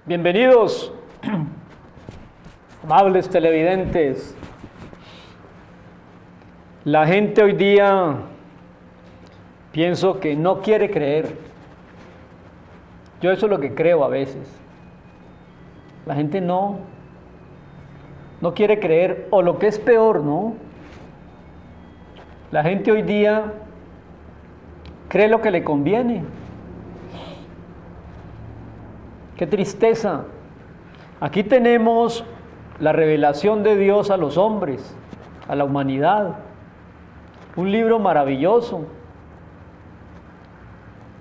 Bienvenidos, amables televidentes. La gente hoy día pienso que no quiere creer. Yo eso es lo que creo a veces. La gente no quiere creer, o lo que es peor, ¿no? La gente hoy día cree lo que le conviene. ¡Qué tristeza! Aquí tenemos la revelación de Dios a los hombres, a la humanidad. Un libro maravilloso.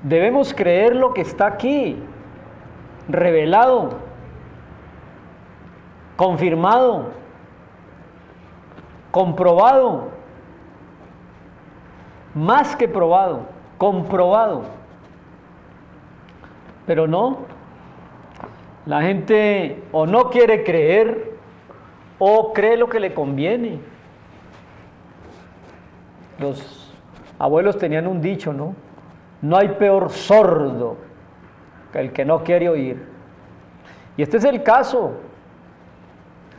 Debemos creer lo que está aquí, revelado, confirmado, comprobado, más que probado, comprobado. Pero no. La gente o no quiere creer o cree lo que le conviene. Los abuelos tenían un dicho, ¿no? No hay peor sordo que el que no quiere oír. Y este es el caso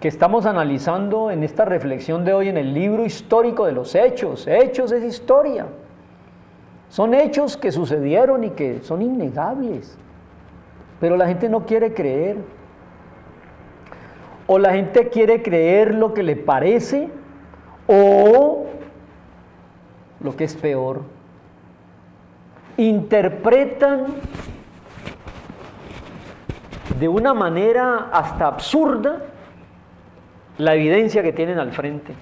que estamos analizando en esta reflexión de hoy en el libro histórico de los Hechos. Hechos es historia. Son hechos que sucedieron y que son innegables. Pero la gente no quiere creer. O la gente quiere creer lo que le parece, o lo que es peor, interpretan de una manera hasta absurda la evidencia que tienen al frente.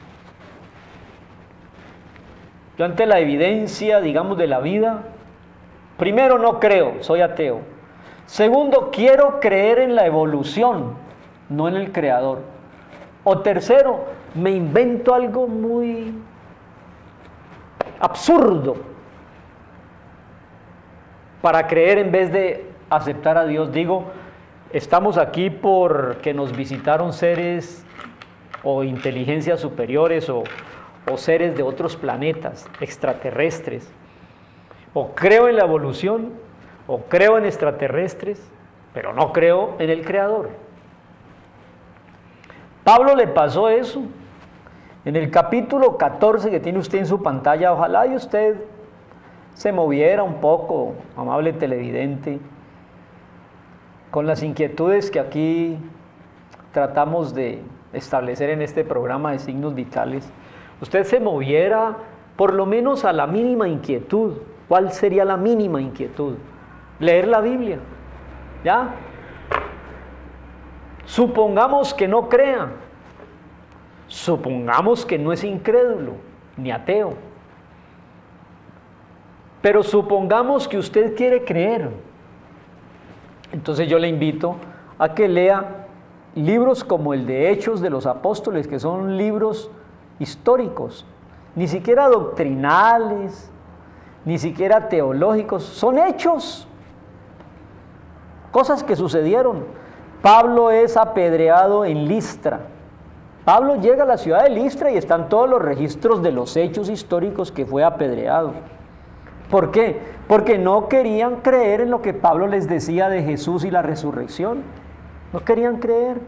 Yo ante la evidencia, digamos, de la vida, primero no creo, soy ateo. Segundo, quiero creer en la evolución, no en el creador. O tercero, me invento algo muy absurdo para creer en vez de aceptar a Dios. Digo, estamos aquí porque nos visitaron seres o inteligencias superiores o seres de otros planetas, extraterrestres. O creo en la evolución, o creo en extraterrestres, pero no creo en el Creador. Pablo le pasó eso. En el capítulo 14 que tiene usted en su pantalla, ojalá y usted se moviera un poco, amable televidente, con las inquietudes que aquí tratamos de establecer en este programa de Signos Vitales. Usted se moviera por lo menos a la mínima inquietud. ¿Cuál sería la mínima inquietud? Leer la Biblia, ¿ya? Supongamos que no crea, supongamos que no es incrédulo, ni ateo, pero supongamos que usted quiere creer. Entonces yo le invito a que lea libros como el de Hechos de los Apóstoles, que son libros históricos, ni siquiera doctrinales, ni siquiera teológicos, son hechos. Cosas que sucedieron. Pablo es apedreado en Listra. Pablo llega a la ciudad de Listra y están todos los registros de los hechos históricos que fue apedreado. ¿Por qué? Porque no querían creer en lo que Pablo les decía de Jesús y la resurrección. No querían creer.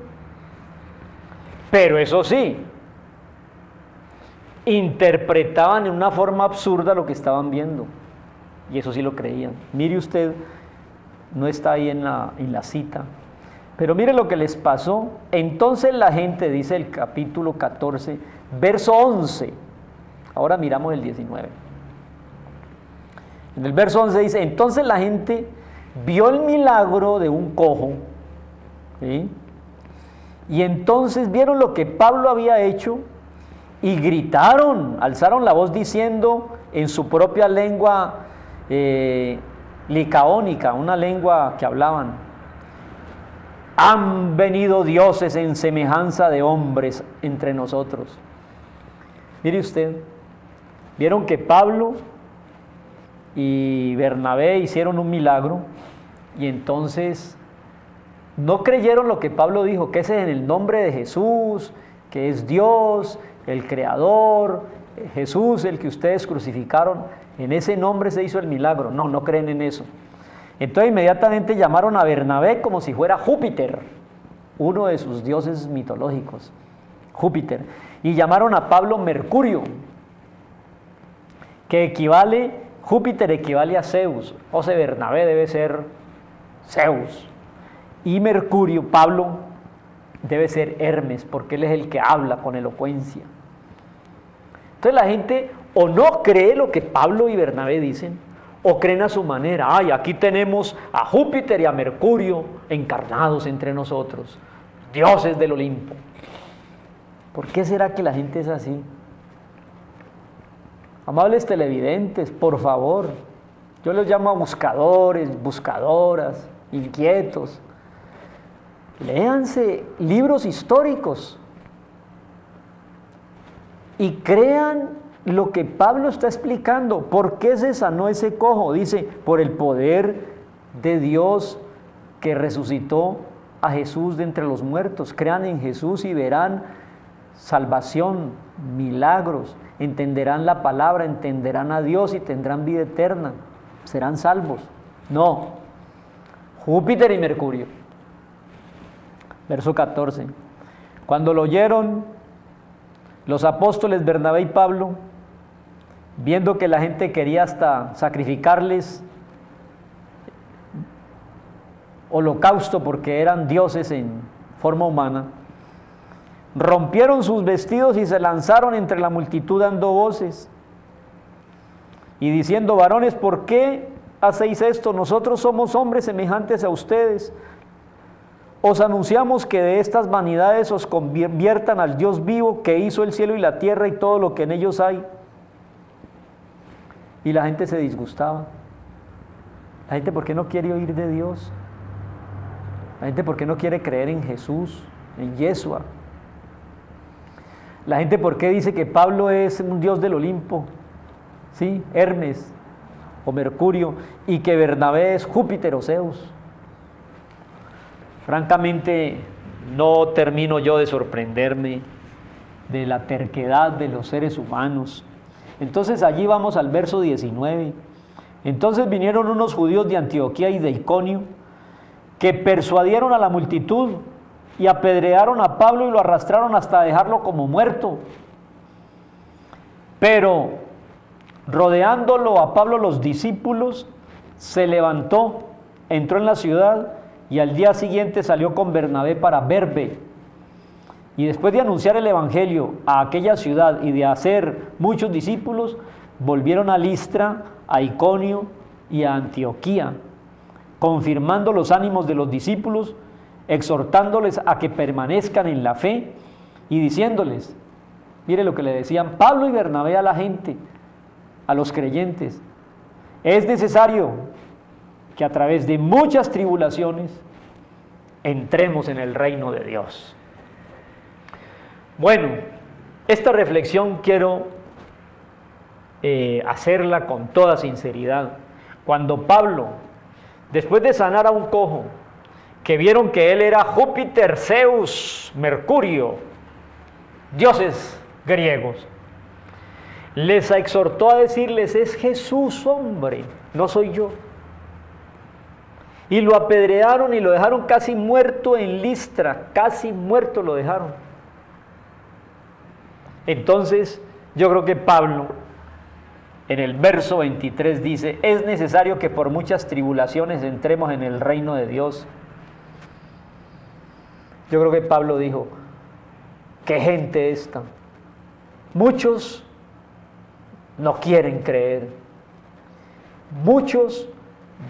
Pero eso sí, interpretaban en una forma absurda lo que estaban viendo. Y eso sí lo creían. Mire usted, no está ahí en la cita, pero mire lo que les pasó. Entonces la gente, dice el capítulo 14, verso 11. Ahora miramos el 19. En el verso 11 dice, entonces la gente vio el milagro de un cojo, ¿sí? Y entonces vieron lo que Pablo había hecho y gritaron, alzaron la voz diciendo en su propia lengua licaónica, una lengua que hablaban: han venido dioses en semejanza de hombres entre nosotros. Mire usted, vieron que Pablo y Bernabé hicieron un milagro y entonces no creyeron lo que Pablo dijo, que es en el nombre de Jesús, que es Dios, el Creador, Jesús, el que ustedes crucificaron, en ese nombre se hizo el milagro. No creen en eso. Entonces inmediatamente llamaron a Bernabé como si fuera Júpiter, uno de sus dioses mitológicos, Júpiter. Y llamaron a Pablo Mercurio, que Júpiter equivale a Zeus, o sea, Bernabé debe ser Zeus. Y Mercurio, Pablo, debe ser Hermes, porque él es el que habla con elocuencia. Entonces la gente o no cree lo que Pablo y Bernabé dicen, o creen a su manera. Ay, aquí tenemos a Júpiter y a Mercurio encarnados entre nosotros, dioses del Olimpo. ¿Por qué será que la gente es así? Amables televidentes, por favor, yo los llamo a buscadores, buscadoras, inquietos. Léanse libros históricos y crean lo que Pablo está explicando. ¿Por qué se sanó ese cojo? Dice, por el poder de Dios que resucitó a Jesús de entre los muertos. Crean en Jesús y verán salvación, milagros, entenderán la palabra, entenderán a Dios y tendrán vida eterna, serán salvos. No, Júpiter y Mercurio. Verso 14. Cuando lo oyeron los apóstoles Bernabé y Pablo, viendo que la gente quería hasta sacrificarles holocausto porque eran dioses en forma humana, rompieron sus vestidos y se lanzaron entre la multitud dando voces y diciendo: varones, ¿por qué hacéis esto? Nosotros somos hombres semejantes a ustedes. Os anunciamos que de estas vanidades os conviertan al Dios vivo, que hizo el cielo y la tierra y todo lo que en ellos hay. Y la gente se disgustaba. La gente, ¿por qué no quiere oír de Dios? La gente, ¿por qué no quiere creer en Jesús, en Yeshua? La gente, ¿por qué dice que Pablo es un dios del Olimpo? ¿Sí? Hermes o Mercurio, y que Bernabé es Júpiter o Zeus. Francamente, no termino yo de sorprenderme de la terquedad de los seres humanos. Entonces allí vamos al verso 19. Entonces vinieron unos judíos de Antioquía y de Iconio, que persuadieron a la multitud y apedrearon a Pablo y lo arrastraron hasta dejarlo como muerto. Pero rodeándolo a Pablo los discípulos, se levantó, entró en la ciudad y al día siguiente salió con Bernabé para Derbe. Y después de anunciar el evangelio a aquella ciudad y de hacer muchos discípulos, volvieron a Listra, a Iconio y a Antioquía, confirmando los ánimos de los discípulos, exhortándoles a que permanezcan en la fe y diciéndoles, mire lo que le decían Pablo y Bernabé a la gente, a los creyentes: es necesario que a través de muchas tribulaciones entremos en el reino de Dios. Bueno, esta reflexión quiero hacerla con toda sinceridad. Cuando Pablo, después de sanar a un cojo, que vieron que él era Júpiter, Zeus, Mercurio, dioses griegos, les exhortó a decirles: es Jesús, hombre, no soy yo. Y lo apedrearon y lo dejaron casi muerto en Listra, casi muerto lo dejaron. Entonces, yo creo que Pablo, en el verso 23 dice: es necesario que por muchas tribulaciones entremos en el reino de Dios. Yo creo que Pablo dijo: qué gente esta. Muchos no quieren creer. Muchos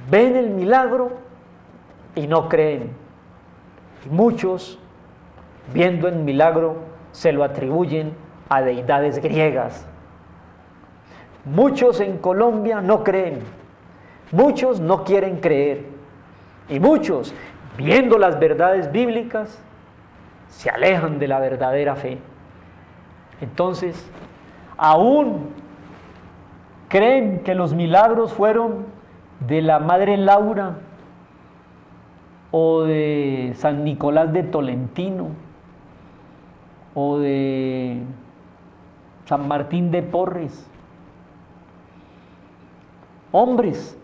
ven el milagro y no creen. Muchos, viendo el milagro, se lo atribuyen a deidades griegas. Muchos en Colombia no creen. Muchos no quieren creer. Y muchos, viendo las verdades bíblicas, se alejan de la verdadera fe. Entonces, aún creen que los milagros fueron de la Madre Laura o de San Nicolás de Tolentino o de San Martín de Porres. Hombres,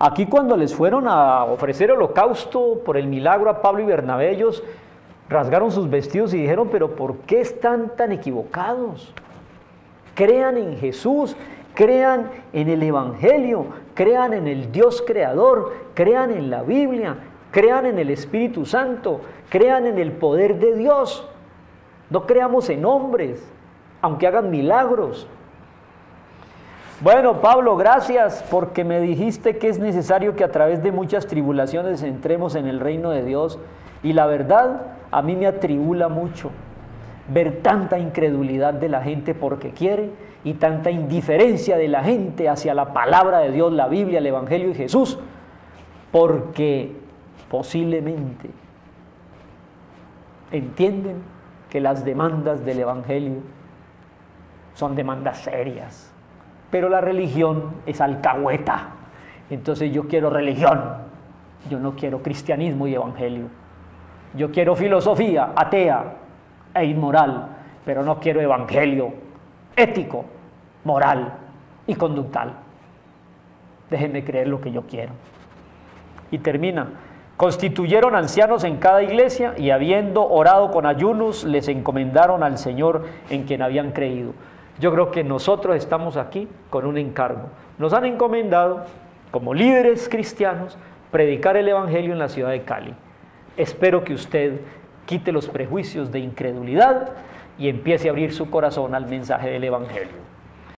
Aquí cuando les fueron a ofrecer holocausto por el milagro a Pablo y Bernabé, ellos rasgaron sus vestidos y dijeron, pero ¿por qué están tan equivocados? Crean en Jesús, crean en el Evangelio, crean en el Dios creador, crean en la Biblia, crean en el Espíritu Santo, crean en el poder de Dios. No creamos en hombres, aunque hagan milagros. Bueno, Pablo, gracias porque me dijiste que es necesario que a través de muchas tribulaciones entremos en el reino de Dios. Y la verdad, a mí me atribula mucho ver tanta incredulidad de la gente porque quiere y tanta indiferencia de la gente hacia la palabra de Dios, la Biblia, el Evangelio y Jesús, porque posiblemente entienden que las demandas del Evangelio son demandas serias. Pero la religión es alcahueta. Entonces yo quiero religión, yo no quiero cristianismo y evangelio. Yo quiero filosofía atea e inmoral, pero no quiero evangelio ético, moral y conductual. Déjenme creer lo que yo quiero. Y termina. Constituyeron ancianos en cada iglesia y habiendo orado con ayunos, les encomendaron al Señor en quien habían creído. Yo creo que nosotros estamos aquí con un encargo. Nos han encomendado, como líderes cristianos, predicar el Evangelio en la ciudad de Cali. Espero que usted quite los prejuicios de incredulidad y empiece a abrir su corazón al mensaje del Evangelio.